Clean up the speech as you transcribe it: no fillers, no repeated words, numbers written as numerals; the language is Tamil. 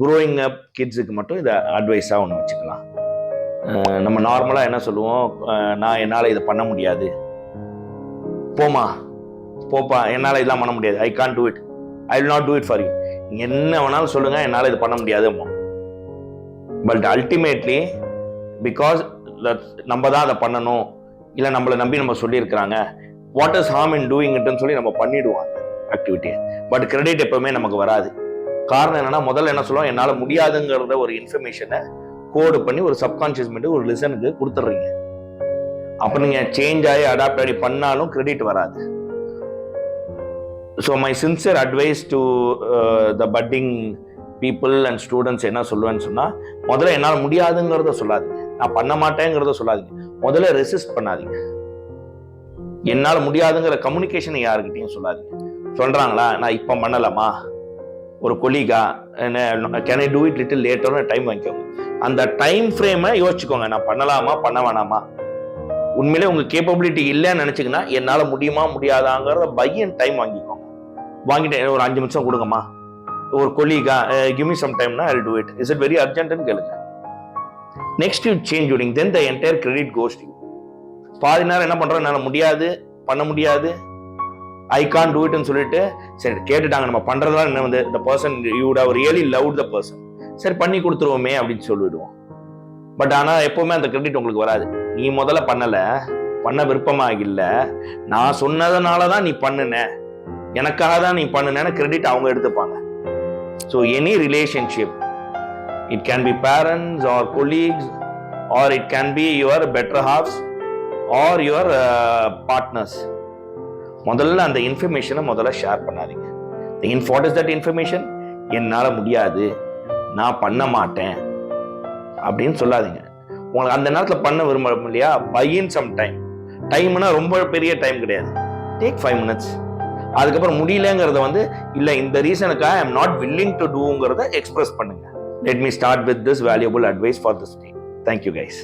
க்ரோயிங் அப் கிட்ஸுக்கு மட்டும் இதை அட்வைஸாக ஒன்று வச்சுக்கலாம். நம்ம நார்மலாக என்ன சொல்லுவோம், நான் என்னால் இதை பண்ண முடியாது, போப்பா என்னால் இதெல்லாம் பண்ண முடியாது, I can't do it, I will not do it for you. என்ன வேணாலும் சொல்லுங்க, என்னால் இது பண்ண முடியாது. பட் அல்டிமேட்லி பிகாஸ் நம்ம தான் அதை பண்ணணும், இல்லை நம்மளை நம்பி நம்ம சொல்லியிருக்கிறாங்க, what is harm in doing இட்னு சொல்லி நம்ம பண்ணிடுவோம் அந்த ஆக்டிவிட்டியை. பட் கிரெடிட் எப்பவுமே நமக்கு வராது. காரணம் என்னன்னா, முதல்ல என்ன சொல்லுவோம், என்னால் முடியாதுங்கிறத ஒரு இன்ஃபர்மேஷனை கோடு பண்ணி ஒரு சப்கான்ஷியஸ் மைண்ட் ஒரு லிசனுக்கு கொடுத்துட்றீங்க. அப்போ நீங்கள் சேஞ்ச் ஆகி அடாப்ட் ஆகி பண்ணாலும் கிரெடிட் வராது. So my sincere advice to the padding people and students என்ன சொல்லுவேன்னு சொன்னால், முதல்ல என்னால் முடியாதுங்கிறத சொல்லாதீங்க, நான் பண்ண மாட்டேங்கிறத சொல்லாதீங்க, முதல்ல ரெசிஸ்ட் பண்ணாதீங்க. என்னால் முடியாதுங்கிற கம்யூனிகேஷன் யாருக்கிட்டையும் சொல்லாதீங்க. சொல்கிறாங்களா, நான் இப்போ பண்ணலாமா, ஒரு கொலீகா can I do it little லேட்டர்னு டைம் வாங்கிக்கோங்க. அந்த டைம் ஃப்ரேமை யோசிச்சுக்கோங்க, நான் பண்ணலாமா பண்ண வேணாமா. உண்மையிலே உங்கள் கேப்பபிலிட்டி இல்லைன்னு நினச்சிங்கன்னா, என்னால் முடியுமா முடியாதாங்கிறத பை அண்ட் டைம் வாங்கிக்கோங்க. வாங்கிட்டு ஒரு 5 நிமிஷம் கொடுங்கம்மா, ஒரு கொலீகா கிவ் மீ சம் டைம்னா I do it, is it very அர்ஜென்ட்னு கேளுங்க. நெக்ஸ்ட் யூ சேஞ்ச் யூடிங், then the entire credit goes to you. பாதி நேரம் என்ன பண்ணுறோம், என்னால் முடியாது, பண்ண முடியாது, ஐ கான் டூ இட்னு சொல்லிட்டு, சரி கேட்டுட்டாங்க நம்ம பண்றதெல்லாம் என்ன வந்து the person you would have really loved the person, சரி பண்ணி கொடுத்துருவோமே அப்படின்னு சொல்லிடுவோம். பட் ஆனால் எப்பவுமே அந்த கிரெடிட் உங்களுக்கு வராது. நீ முதல்ல பண்ண விருப்பமா இல்லை, நான் சொன்னதுனால தான் நீ பண்ணுன, எனக்காக தான் நீ பண்ணுன கிரெடிட் அவங்க எடுத்துப்பாங்க. So any relationship, it can be parents or colleagues or it can be your better halves or your partners, முதல்ல அந்த இன்ஃபர்மேஷனை முதல்ல ஷேர் பண்ணாதீங்க. வாட் இஸ் தட் இன்ஃபர்மேஷன், என்னால் முடியாது, நான் பண்ண மாட்டேன் அப்படின்னு சொல்லாதீங்க. உங்களுக்கு அந்த நேரத்தில் பண்ண விரும்ப இல்லையா, பை இன் சம் டைம். டைம்னா ரொம்ப பெரிய டைம் கிடையாது, டேக் 5 minutes. அதுக்கப்புறம் முடியலங்கிறத இல்லை இந்த ரீசனுக்காக I am not willing to டூங்கிறத எக்ஸ்பிரஸ் பண்ணுங்க. Let me start with this valuable advice for this day. Thank you guys.